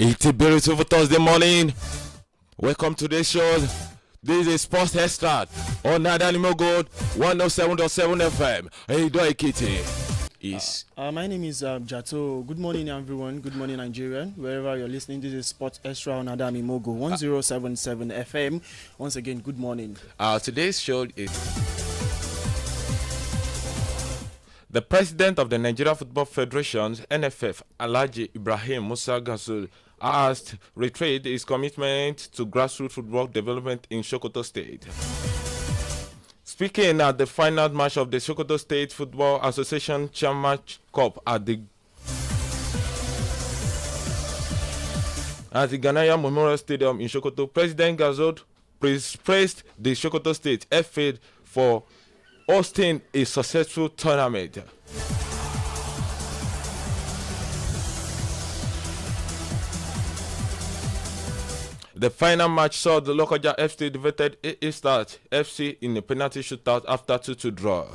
It's a beautiful Thursday morning. Welcome to the show. This is Sports Extra on Adamimogo 107.7 FM. Hey, do Kitty. My name is Jato. Good morning, everyone. Good morning, Nigerian. Wherever you're listening, this is Sports Extra on Adamimogo 107.7 FM. Once again, good morning. Today's show is the president of the Nigeria Football Federation, NFF, Alhaji Ibrahim Musa Gasul, has reiterated his commitment to grassroots football development in Sokoto State. Speaking at the final match of the Sokoto State Football Association Chairman Cup at the Ghanaian Memorial Stadium in Sokoto, President Gazoud praised the Sokoto State FA for hosting a successful tournament. The final match saw the Lokoja FC defeated AA Start FC in a penalty shootout after 2-2 draw.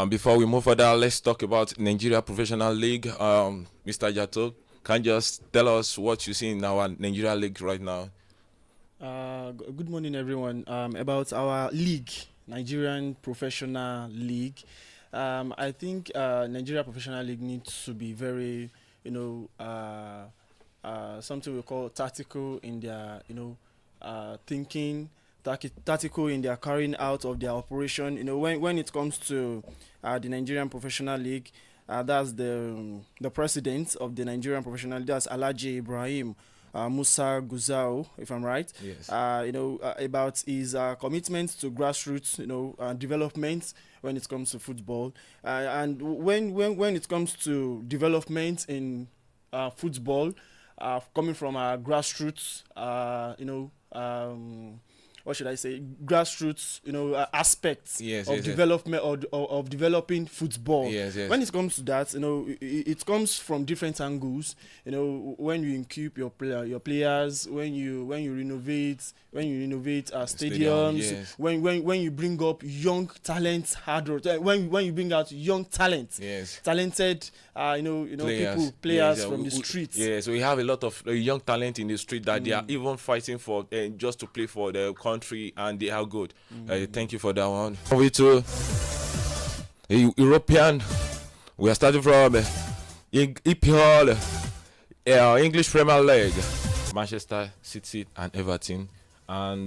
Before we move further, let's talk about Nigeria Professional League. Mr. Jato, can you just tell us what you see in our Nigeria League right now? Good morning, everyone. About our league, Nigerian Professional League. I think Nigeria Professional League needs to be very, something we call tactical in their, thinking, tactical in their carrying out of their operation. When it comes to the Nigerian Professional League, that's the president of the Nigerian Professional League, that's Alhaji Ibrahim Musa Guzau, if I'm right. Yes. About his commitment to grassroots, development when it comes to football, and when it comes to development in football, coming from a grassroots, what should I say, grassroots, aspects of development of developing football. Yes. When it comes to that, it comes from different angles. When you incubate your players, when you renovate stadiums, yes. when you bring up young talent, when you bring out young talent, yes. talented, players from the streets. Yes, we have a lot of young talent in the street that they are even fighting for just to play for the country, and they are good. Thank you for that one. We to European. We are starting from EPL, English Premier League, Manchester City and Everton, and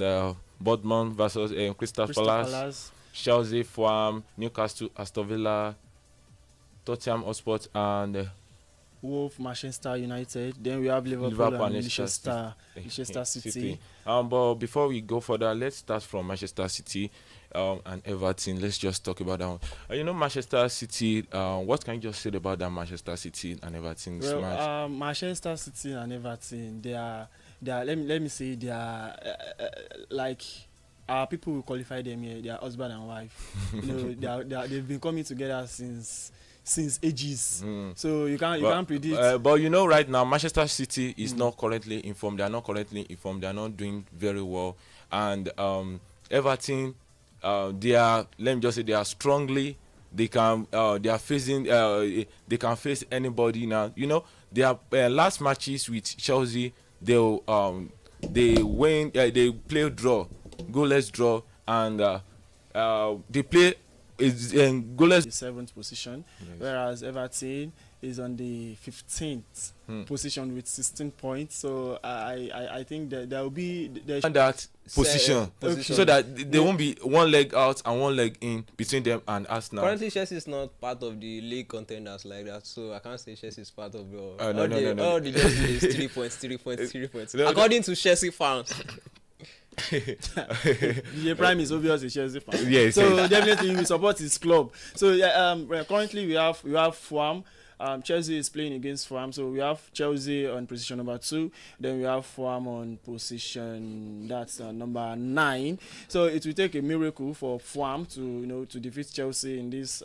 Bournemouth versus Crystal Palace, Chelsea, Fulham, Newcastle, Aston Villa, Tottenham Hotspur, and Wolf, Manchester United. Then we have Liverpool and Leicester City. But before we go further, let's start from Manchester City and Everton. Let's just talk about that one. Manchester City. What can you just say about that Manchester City and Everton match? Manchester City and Everton. They are. Let me say they are like. People will qualify them here. They are husband and wife. They've been coming together since ages. So you can't predict. But right now Manchester City is not currently informed. They are not currently informed. They are not doing very well. And Everton, they are. Let me just say they are strongly. They can. They are facing. They can face anybody now. Their last matches with Chelsea, they win. They play draw, goalless draw, and they play. Is in goalless. The 7th position, yes. Whereas Everton is on the 15th position with 16 points. So I think that there will be that position. So that there won't be one leg out and one leg in between them and Arsenal. Currently, Chelsea is not part of the league contenders like that, so I can't say Chelsea is part of the. No. All the Chelsea is 3 points. According to Chelsea fans. The prime is obviously Chelsea fan. Yes. So definitely we support his club. So currently we have Fulham. Chelsea is playing against Fulham, so we have Chelsea on position number 2. Then we have Fulham on position number 9. So it will take a miracle for Fulham to defeat Chelsea in this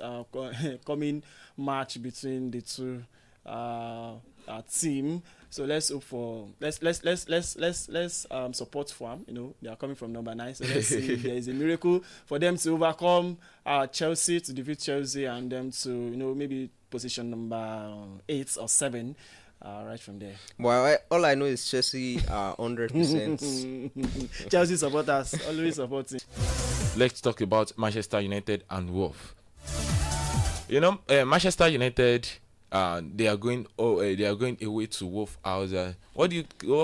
coming match between the two team. So let's hope for let's support Fulham. They are coming from number 9. So let's see if there is a miracle for them to overcome Chelsea, to defeat Chelsea, and them to maybe position number 8 or 7. Right from there. Well, all I know is Chelsea are 100%. Chelsea supporters always supporting. Let's talk about Manchester United and Wolf. Manchester United, they are going away to Wolf House. What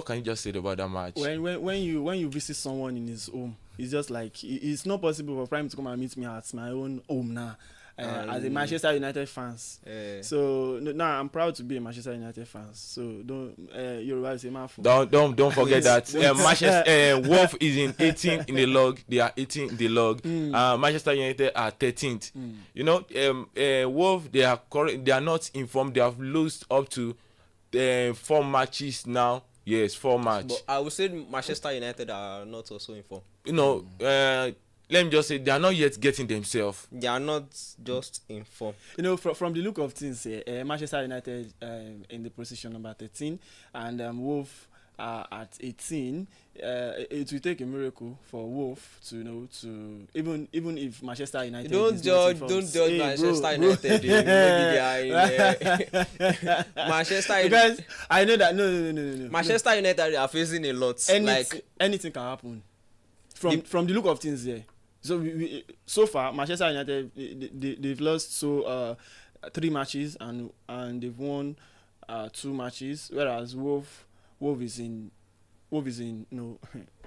can you just say about that match? When you visit someone in his home, it's just like it's not possible for Prime to come and meet me at my own home now. As a Manchester United fans, so now I'm proud to be a Manchester United fans. So don't say my don't forget that Manchester Wolf is in 18th in the log. They are 18th in the log. Manchester United are 13th. Wolf they are not informed. They have lost up to 4 matches now. Yes, 4 matches. But I would say Manchester United are not also informed. Let me just say they are not yet getting themselves. They are not just informed. From the look of things, Manchester United in the position number 13 and Wolf at 18. It will take a miracle for Wolf to even if Manchester United don't judge Manchester United. Maybe they are in Manchester United. Because I know that no. Manchester United are facing a lot. Anything can happen. From the look of things there. So far, Manchester United they've lost 3 matches and they've won 2 matches, whereas Wolf is in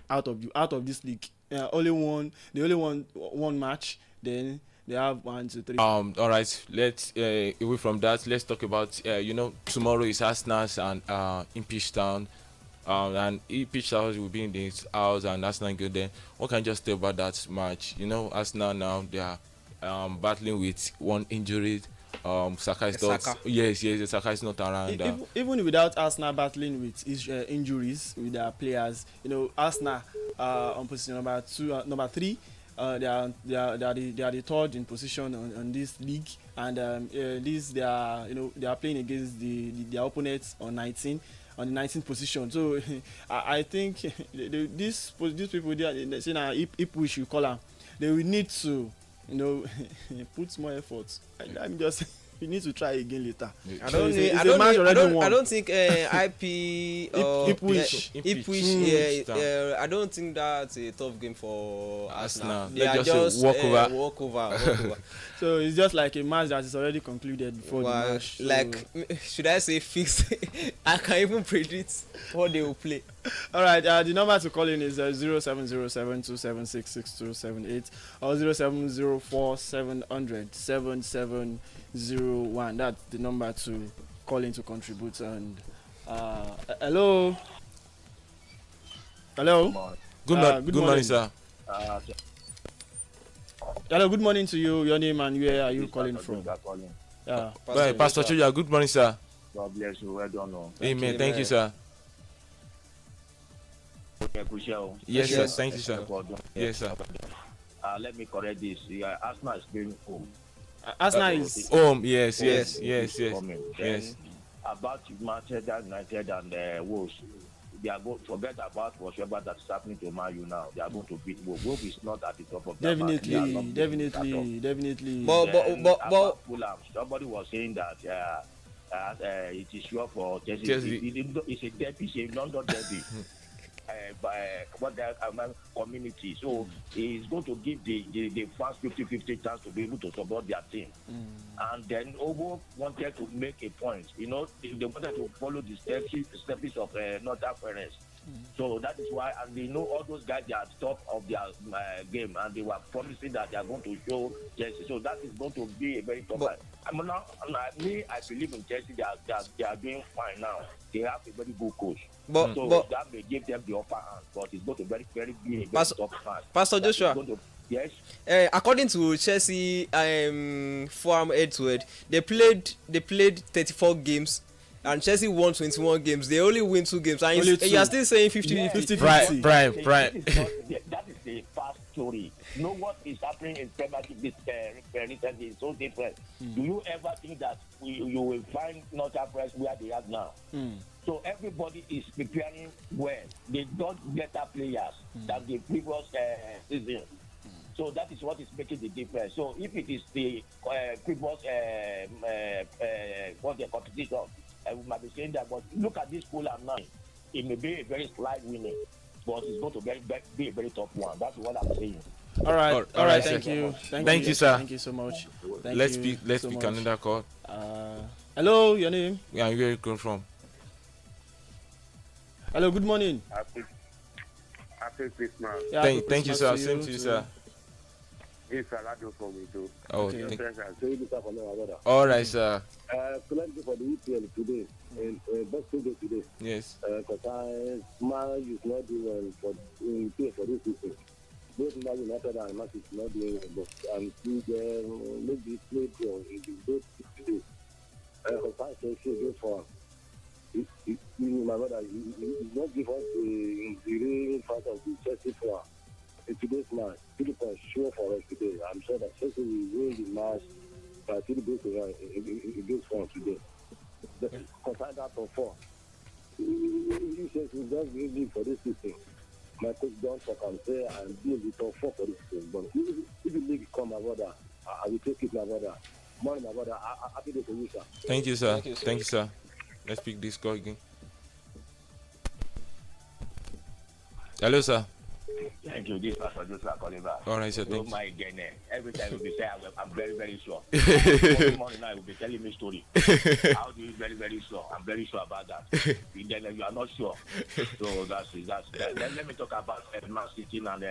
out of this league. They only won one match. Then they have 1, 2, 3. All right. Let's away from that. Let's talk about tomorrow is Arsenal and Ipswich Town. And Ipswich Town will be in this house and Arsenal go there. What can you just tell about that match? Arsenal now they are battling with one injury. Saka is not. Yes, Saka is not around. Even without Arsenal battling with injuries with their players, Arsenal on position number 3. They are the 3rd in position on this league, and they are playing against their opponents on the 19th position. So I think these people they say now if we should call them, they will need to put more effort. I'm just you need to try again later. I don't think Ipswich. I don't think that's a tough game for Arsenal. They are just walk over. So it's just like a match that is already concluded before the match. Should I say fixed? I can even predict what they will play. All right, the number to call in is 0707276678 or 0704700701. That's the number to call in to contribute. And hello. Good morning, sir. Hello, good morning to you. Your name and where are you calling from? Pastor Chuja, good morning, sir. God bless you. Well done. Amen. Thank you, sir. Yes, sir. Thank you, sir. Yes, sir. Let me correct this. Arsenal is playing home. Arsenal is home. Yes. About Manchester United and Wolves, they are going to forget about whatever that is happening to Man U now. They are going to beat Wolves. Wolves is not at the top of the definitely. But somebody was saying that it is sure for Chelsea. It's a derby, it's a London derby. By community, so he's going to give the fans 50-50 chance to be able to support their team. And then Ogo wanted to make a point. They wanted to follow the steps of Northern Forest. So that is why, and they know all those guys, they are top of their game, and they were promising that they are going to show Chelsea. So that is going to be a very tough fight. I believe in Chelsea. They are doing fine now. They have a very good coach. But that may give them the upper hand, but it's going to be a very tough fight. Pastor Joshua. Yes. According to Chelsea Fulham head-to-head, they played 34 games. And Chelsea won 21 games. They only win 2 games. And you are still saying 50-50. Prime. That is the past story. Know what is happening in Premier League recently is so different. Do you ever think that you will find Northern Forest where they are now? So everybody is preparing well. They got better players than the previous season. So that is what is making the difference. So if it is the previous what the competition, we might be saying that. But look at this pool now. It may be a very slight winning, but it's going to be a very tough one. That's what I'm saying. All right. Thank you. Thank you, sir. Thank you so much. Let's pick another call. Hello, your name? Yeah, where you come from? Hello, good morning. Happy Christmas. Yeah, Thank you, sir. Same to you, sir. It's Alado from Ito. Oh, okay. All right, sir. Let's go for the EPL today. Best 2 days today. Yes. Because Man is not doing well for this season. Both Man United and Man is not doing well. But maybe played in the both today. Because I say for my brother, he not give us the real part of the Chelsea for today's match. 3 points sure for us today. I'm sure that Chelsea will win the match by 3 goals against France today. Consider that for 4. He says we just leave for this season. My coach don't talk and say and be the top 4 for this season. But if the league come, my brother, I will take it, my brother. Morning, my brother. Happy day to you, sir. Thank you, sir. Thank you, sir. Let's pick this call again. Hello, sir. Thank you. This Pastor Joseph calling back. All right, sir. Oh Thank you. my goodness. Every time you'll be saying, I'm very, very sure. Every morning now, you'll be telling me story. How do you very, very sure? I'm very sure about that. Then you are not sure. So that's that. Then let me talk about Man City and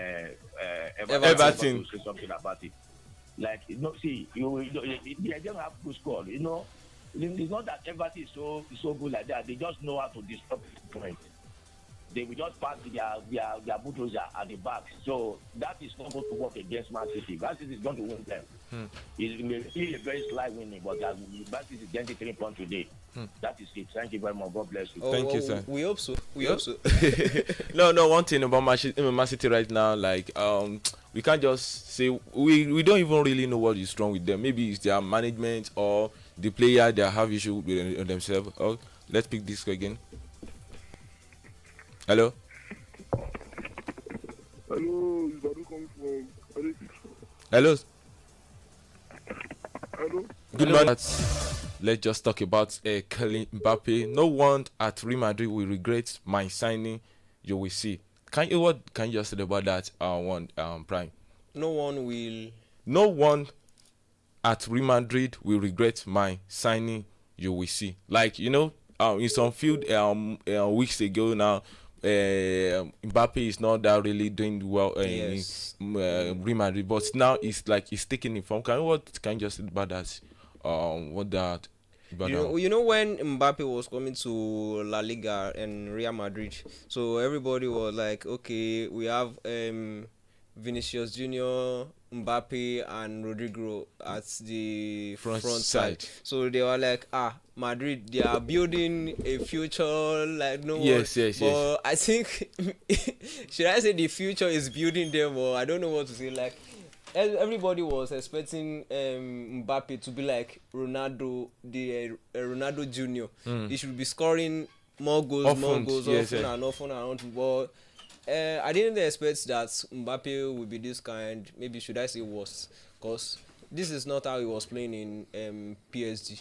Everton. Say something about it. Like, see, they don't have good score. It's not that Everton is so good like that. They just know how to disrupt the point. They will just pass their bulldozer at the back. So that is not going to work against Man City. Man City is going to win them. It may be a very slight winning, but Man City is getting 3 points today. That is it. Thank you very much. God bless you. Thank you, sir. We hope so. We hope so. No. One thing about Man City right now, like we can't just say we don't even really know what is wrong with them. Maybe it's their management or the player they have issue with themselves. Oh, let's pick this again. Hello. Hello, is Badu coming from? Hello. Hello. Good morning. Let's just talk about Kylian Mbappe. No one at Real Madrid will regret my signing. You will see. What can you just say about that? Prime. No one will. No one at Real Madrid will regret my signing. You will see. Like in some field weeks ago now. Mbappe is not that really doing well in Real Madrid, but now it's like he's taking it from. What can you just say about that? What that? You know when Mbappe was coming to La Liga and Real Madrid, so everybody was like, okay, we have Vinicius Junior, Mbappe and Rodrigo at the front side. So they were like, Madrid, they are building a future like no one. Yes. But I think, should I say the future is building them, or I don't know what to say. Like everybody was expecting Mbappe to be like Ronaldo, the Ronaldo Junior. He should be scoring more goals, often and on. But I didn't expect that Mbappe would be this kind. Maybe should I say worse? Because this is not how he was playing in PSG.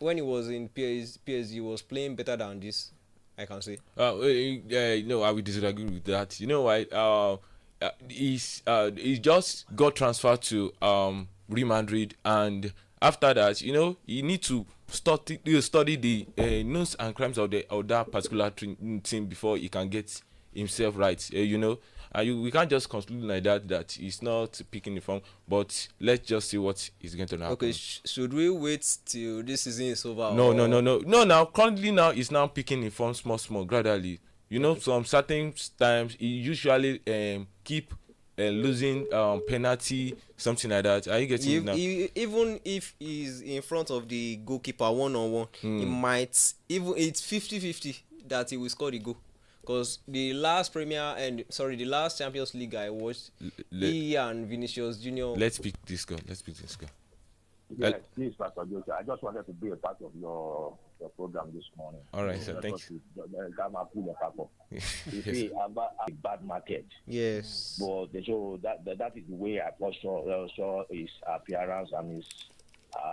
When he was in PSG, he was playing better than this, I can say. No, I will disagree with that. You know why? He just got transferred to Real Madrid, and after that, he need to study the news and crimes of that particular team before he can get himself right. We can't just conclude like that he's not picking the form, but let's just see what is going to happen. Okay, should we wait till this season is over? No. Now currently he's now picking the form small gradually. Some certain times he usually keep losing penalty, something like that. Are you getting it now? Even if he's in front of the goalkeeper 1-on-1, he might even it's 50-50 that he will score the goal. Because the last Champions League I watched, he and Vinicius Junior. Let's pick this guy. Yes, please, Pastor Joseph. I just wanted to be a part of your program this morning. All right, sir. Thank you. You see, about a bad market. Yes. But so that is the way I saw his appearance and his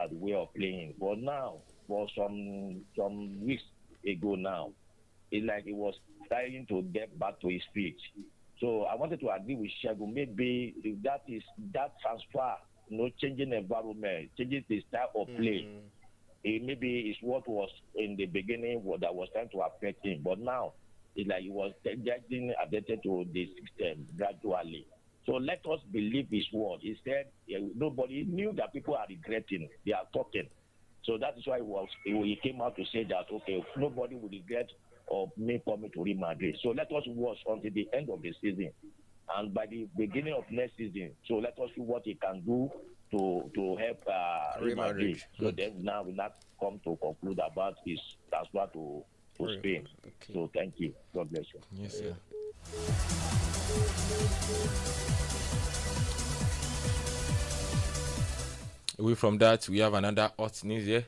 the way of playing. But now, for some weeks ago now, it's like he was trying to get back to his feet. So I wanted to agree with Segun. Maybe that transfer, changing environment, changing the style of play. It maybe is what was in the beginning that was trying to affect him. But now, it's like he was getting adapted to the system gradually. So let us believe his word. He said nobody knew that people are regretting. They are talking. So that is why he came out to say that, okay, nobody will regret of me coming to Real Madrid. So let us watch until the end of the season. And by the beginning of next season, so let us see what he can do to help Real Madrid. So then now we not come to conclude about his transfer to Spain. Okay. So thank you. God bless you. Yes, sir. Away from that, we have another hot news here.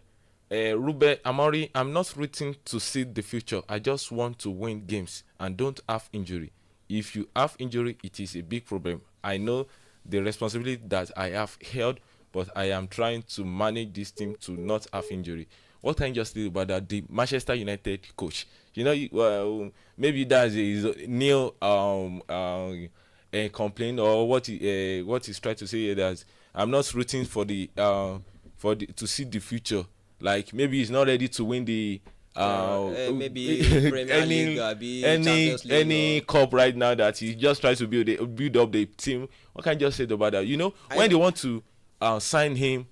Ruben Amorim, I'm not rooting to see the future. I just want to win games and don't have injury. If you have injury, it is a big problem. I know the responsibility that I have held, but I am trying to manage this team to not have injury. What can you just say about that? The Manchester United coach, maybe that's a new complaint, or what he's trying to say here, that I'm not rooting for to see the future. Like maybe he's not ready to win the maybe Premier League or Champions League any cup right now, that he just tries to build up the team. What can you just say about that? When they want to sign him,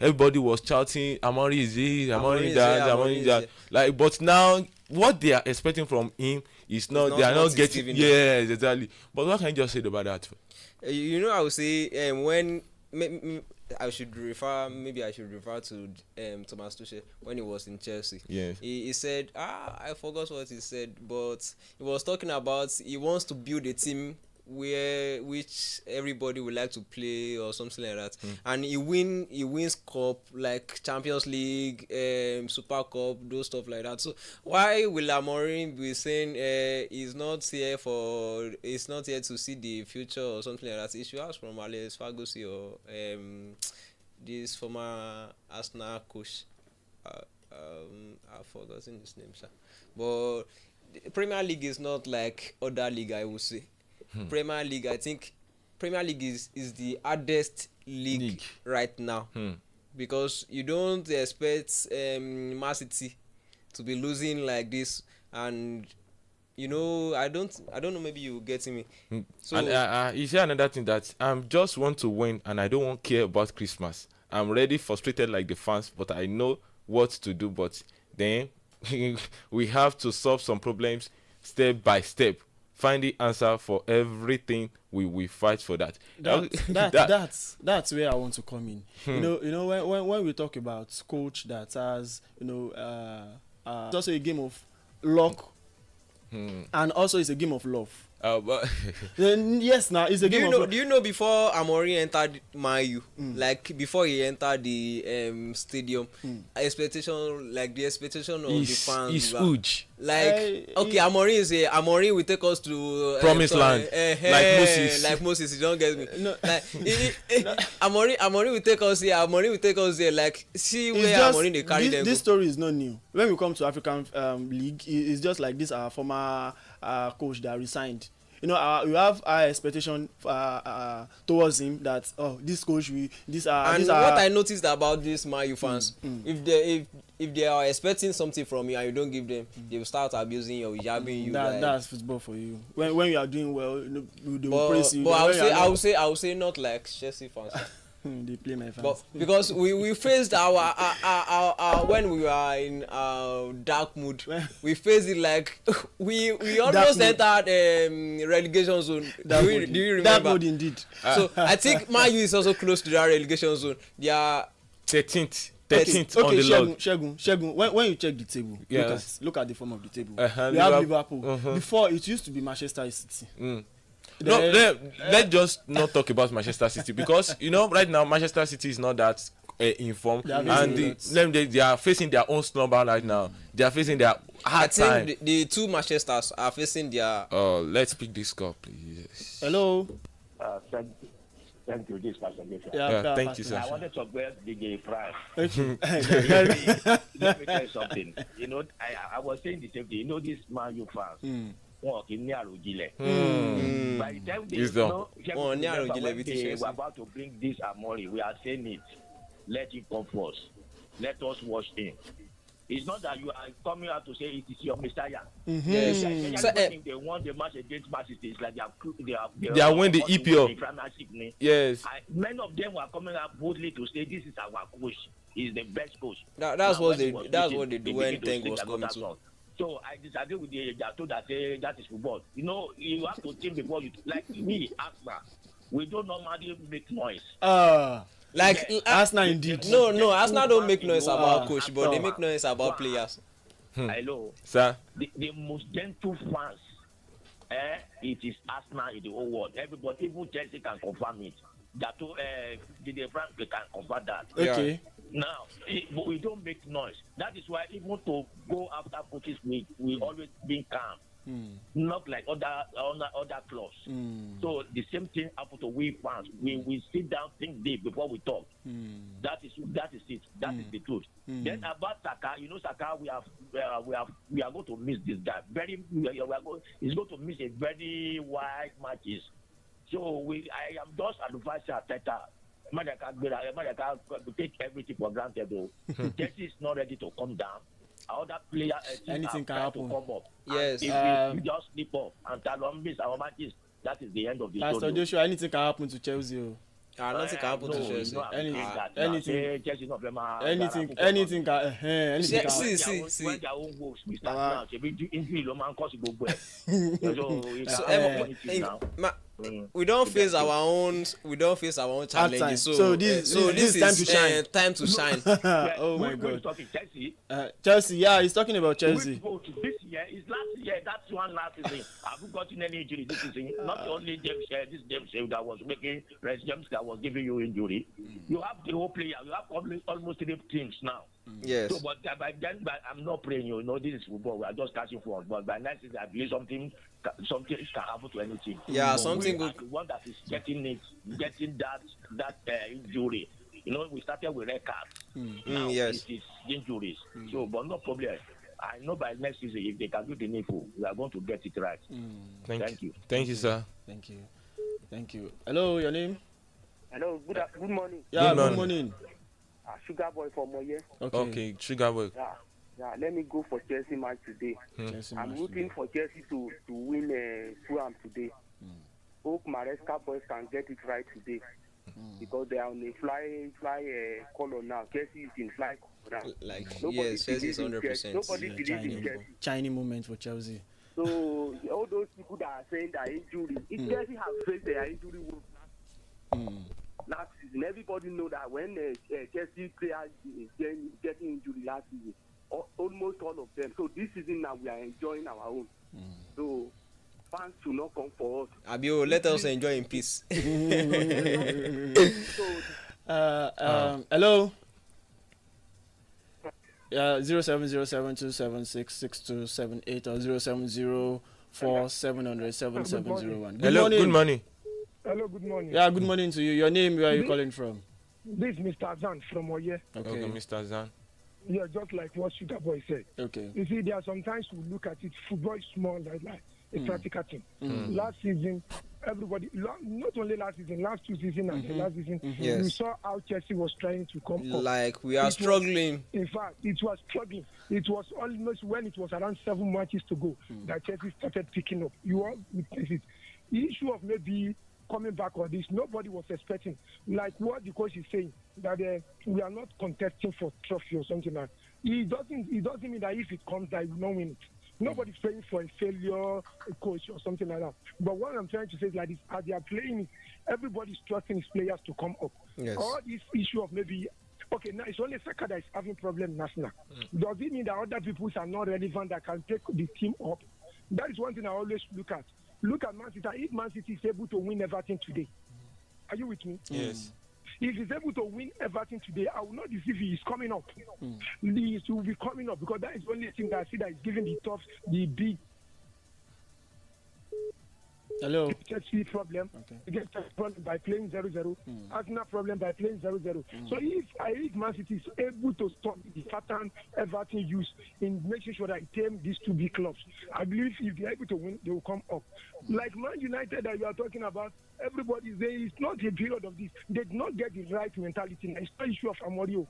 everybody was shouting, Amorim is this, Amorim that. Like, but now what they are expecting from him is not. They are not getting. Yes, exactly. But what can you just say about that? I would say when. I should refer to Thomas Tuchel when he was in Chelsea. Yes. He said, I forgot what he said, but he was talking about he wants to build a team which everybody would like to play or something like that. And he wins cup like Champions League, Super Cup, those stuff like that. So why will Amorim be saying he's not here to see the future or something like that? He should ask from Alex Ferguson or this former Arsenal coach. I've forgotten his name, sir. But the Premier League is not like other league, I would say. Premier League, I think Premier League is the hardest league right now, because you don't expect Man City to be losing like this, and I don't know, maybe you getting me. So and you say another thing, that I just want to win and I don't care about Christmas. I'm already frustrated like the fans, but I know what to do. But then we have to solve some problems step by step. Find the answer for everything. We fight for that. That's where I want to come in. When we talk about coach that has it's also a game of luck, and also it's a game of love. But yes, now it's a game of love. Do you know before Amorim entered Man U, like before he entered the stadium, the expectation of the fans is huge. Like Amorim will take us to promised land, like Moses. You don't get me. Amorim will take us here. Amorim will take us there. Like, see where Amorim they carry them. This story is not new. When we come to African League, it's just like this. Our former coach that resigned. We have high expectation towards him, that this coach what I noticed about these Man U fans, if they are expecting something from you and you don't give them, they will start abusing you, jabbing you. That's football for you. When you are doing well, they will praise you. But I would say not like Chelsea fans. They play my fans. But because we faced our when we were in dark mood, we faced it like we almost entered relegation zone. Do you remember? Dark mood indeed. So I think Man U is also close to that relegation zone. They are 13th on the log. Segun, when you check the table, yes. look at the form of the table. We have Liverpool. Before, it used to be Manchester City. Let's just not talk about Manchester City, because right now Manchester City is not that informed, They are and they are facing their own snowball right now. They are facing their hard time. The two Manchesters are facing their. Let's pick this call, please. Hello. Thank you, this person. Yeah, thank you, sir. I wanted to upgrade DJ Prime. Let me tell you something. You know, I was saying the same thing. You know, this Man U fans. By the time they were about to bring this Amori, we are saying it. Let him come first. Let us watch him. It's not that you are coming out to say it is your Messiah. Yes. So, they won the match against Man City. It's like they are winning the EPL. Yes. Many of them were coming out boldly to say this is our coach. He's the best coach. That's what they do when Tank was coming to. So I disagree with the Jatto that say that is football. You know, you have to think before you like me, Arsenal. We don't normally make noise. Like Arsenal indeed. No, Arsenal don't make noise about coach, but they make noise about players. Hello, sir. The most gentle fans, it is Arsenal in the whole world. Everybody, even Chelsea can confirm it. That the France can confirm that. Okay. Now, but we don't make noise. That is why even to go after coaches, we always be calm. Not like other clubs. So the same thing happen to we fans. We sit down, think deep before we talk. That is it. That is the truth. Then about Saka, you know Saka, we are going to miss this guy. He's going to miss a very wide matches. So I am just advising Arteta. Madaka take everything for granted though. Chelsea is not ready to come down. Other players anything can happen. To come up. Yes. If we just slip off and miss our matches, that is the end of the story. Pastor Joshua, anything can happen to Chelsea. Nothing can happen to Chelsea. Anything can happen. See. When their own wolves, we start now. Injury, man, cause go well. We don't face our own challenges. So this is time to shine. Oh my God. Chelsea. Chelsea, yeah, he's talking about Chelsea. This year is last year. That's one last season. Have you gotten any injury this season? Not only James that was making James that was giving you injury. You have the whole player. You have almost 3 teams now. Yes. So, but I'm not praying. You know, this is football. We are just catching fun. But by next season, I believe something can happen to any team. Yeah, something good. The one that is getting that injury. You know, we started with red cards. Now yes. It is injuries. So, but no problem. I know by next season, if they can do the needful, we are going to get it right. Thank you. Thank you, sir. Thank you. Hello, your name? Hello, good morning. Yeah, good morning. Sugar Boy from Moye. Okay, Sugar Boy. Yeah, let me go for Chelsea match today. I'm rooting for Chelsea to win Fulham today. Hope Maresca boys can get it right today. Because they are on a fly color now. Chelsea is in fly color now. Chelsea is 100%. Nobody believes in Chelsea. Shiny moment for Chelsea. So all those people that are saying that injury, Chelsea have faced their injury last season. Everybody know that when Chelsea players getting injury last season, almost all of them. So this season now we are enjoying our own. So fans should not come for us. Abio, let us enjoy in peace. Hello. Yeah, 0707276628 or 0704707701. Hello, good morning. Hello, good morning. Yeah, good morning to you. Your name, where are you calling from? This is Mr. Zan from Oye. Okay, Mr. Zan. Yeah, just like what Sugar Boy said. Okay. You see, there are sometimes we look at it, football is small like a practical thing. Last season, everybody, not only last season, last 2 seasons and the last season, we saw how Chelsea was trying to come up. Like, we are struggling. In fact, it was struggling. It was almost when it was around 7 matches to go that Chelsea started picking up. You all witness it. The issue of maybe coming back on this, nobody was expecting. Like what the coach is saying, that we are not contesting for trophy or something like that. It doesn't mean that if it comes, that we will not win it. Nobody's praying for a failure, a coach or something like that. But what I'm trying to say is like this, as they are playing it, everybody's trusting his players to come up. Yes. All this issue of maybe, okay, now it's only Saka that is having problem national. Does it mean that other people are not relevant that can take the team up? That is one thing I always look at. Look at Man City. If Man City is able to win everything today, are you with me? Yes. If he's able to win Everton today, I will not deceive you. He's coming up. He will be coming up because that is the only thing that I see that is giving the big Hello. Chelsea problem against problem by playing 0-0. Arsenal problem by playing 0-0. So if Man City is able to stop the pattern Everton use in making sure that it tame these two big clubs, I believe if they are able to win, they will come up. Like Man United that you are talking about, everybody is there. It's not a period of this. They did not get the right mentality. It's not issue of Amorio.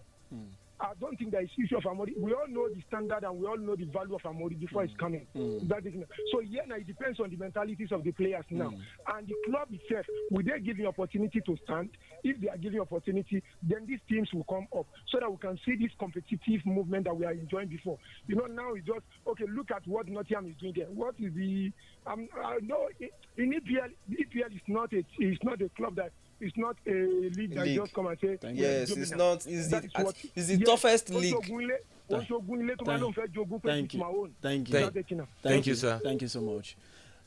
I don't think there is issue of Amori. We all know the standard and we all know the value of Amori before it's coming. That is, so now it depends on the mentalities of the players now. And the club itself, will they give the opportunity to stand? If they are giving opportunity, then these teams will come up so that we can see this competitive movement that we are enjoying before. Now it's just, okay, look at what Nottingham is doing there. What is the, no, in EPL is not a club that, it's not a league that just come and say. Yes, it's not. It's the toughest league. Thank you. Thank you, sir. Thank you so much.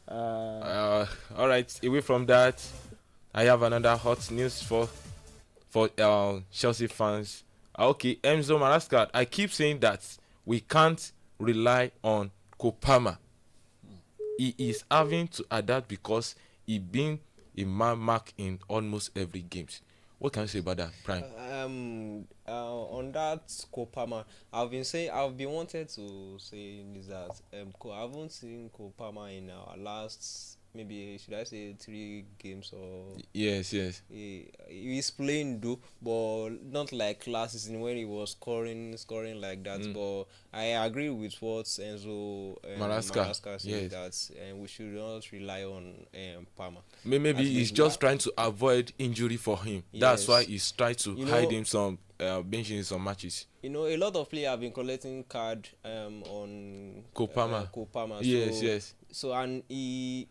All right. Away from that, I have another hot news for Chelsea fans. Okay, Enzo Maresca. I keep saying that we can't rely on Kopama. He is having to adapt because he been a man mark in almost every games. What can you say about that, Prime? On that Kopama, I've been wanted to say is that I haven't seen Kopama in our last, maybe should I say 3 games or yes. He's playing but not like last season when he was scoring like that. But I agree with what Enzo Maresca said, that we should not rely on Palmer. Maybe he's just trying to avoid injury for him. Yes. That's why he's trying to hide him some benching some matches. A lot of players have been collecting card on Kopama. Yes. So and do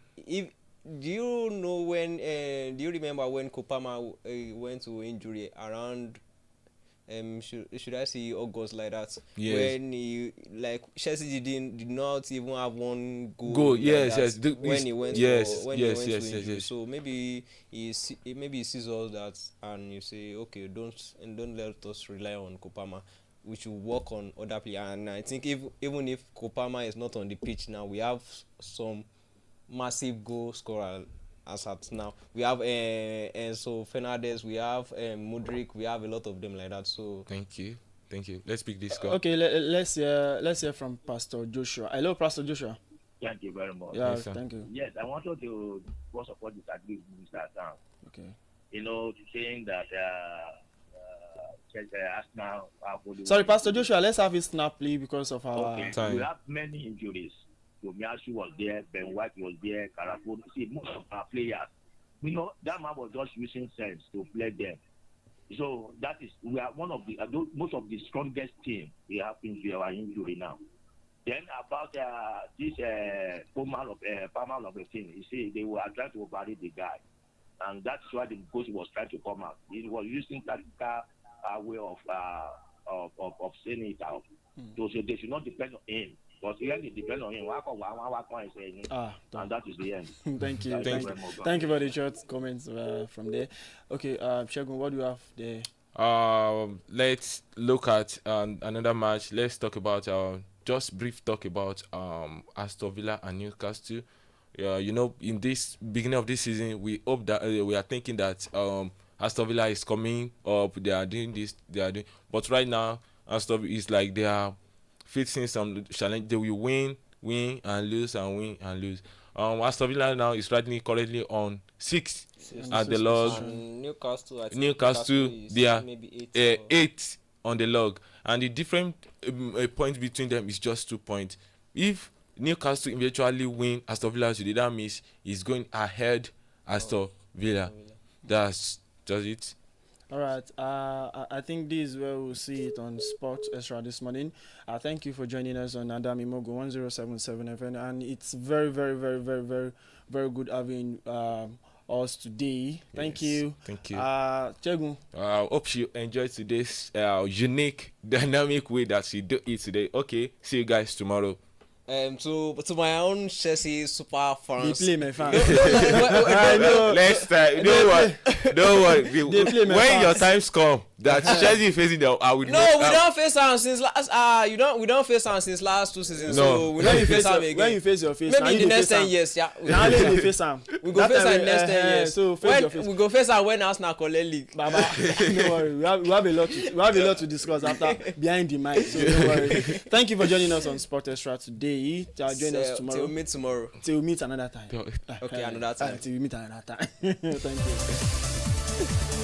you remember when Kopama went to injury around should I say August like that? Yes. When he Chelsea did not even have one goal. When he went to injury. So maybe he sees all that and you say, okay, don't let us rely on Kopama. We should work on other players. And I think even if Kopama is not on the pitch now, we have some massive goal scorer as at now. We have Enzo Fernandez, we have Mudryk, we have a lot of them like that. So thank you. Let's pick this call. Okay, let's hear from Pastor Joshua. Hello, Pastor Joshua. Thank you very much. Yeah, thank you. Yes, I wanted to first of all disagree with Mr. Sam. Okay. Saying that Arsenal. Sorry, Pastor Joshua. Let's have it snap, please, because of our time. We have many injuries. Tomiyasu was there, Ben White was there, Carafo. See, most of our players, that man was just using sense to play them. So that is, we are one of the most of the strongest team we have in our injury now. Then about this Palmer of a thing, you see, they were trying to overrate the guy, and that's why the coach was trying to come out. He was using tactical way of saying it out. So they should not depend on him. But really depend on him. And that is the end. Thank you for the short comments from there. Okay, Segun, what do you have there? Let's look at another match. Let's talk about just brief talk about Aston Villa and Newcastle. In this beginning of this season, we hope that we are thinking that Aston Villa is coming up. They are doing this. But right now, Aston Villa is like they are facing some challenge. They will win and lose and win and lose. Aston Villa now is currently on 6 at the log. Newcastle they are maybe 8 on the log, and the different point between them is just 2 points. If Newcastle eventually win Aston Villa today, that means he's going ahead Aston Villa. That's just it. All right. I think this is where we'll see it on Sports Extra this morning. Thank you for joining us on Adamimogo 1077 FM, and it's very, very, very, very, very, very good having us today. Thank you. Segun. I hope you enjoyed today's unique, dynamic way that you do it today. Okay, see you guys tomorrow. To my own Chelsea super fans. They play my fans. Next time, don't worry. They play my When fans. your times come that Chelsea facing them, I will. No, we don't face am since last. We don't face am since last 2 seasons. No. So we don't face am again. When you face your face, Maybe now in you the dey next face 10 am. years, yeah. Now you dey face am. We go That face time am in the next 10 years. So face your face. When we go face am when Arsenal collect league. Baba, don't worry. We have a lot to discuss after behind the mic. So don't worry. Thank you for joining us on Sport Extra today. Join us tomorrow. Till meet tomorrow. Till we meet another time. Okay, another time. Till we meet another time. Thank you.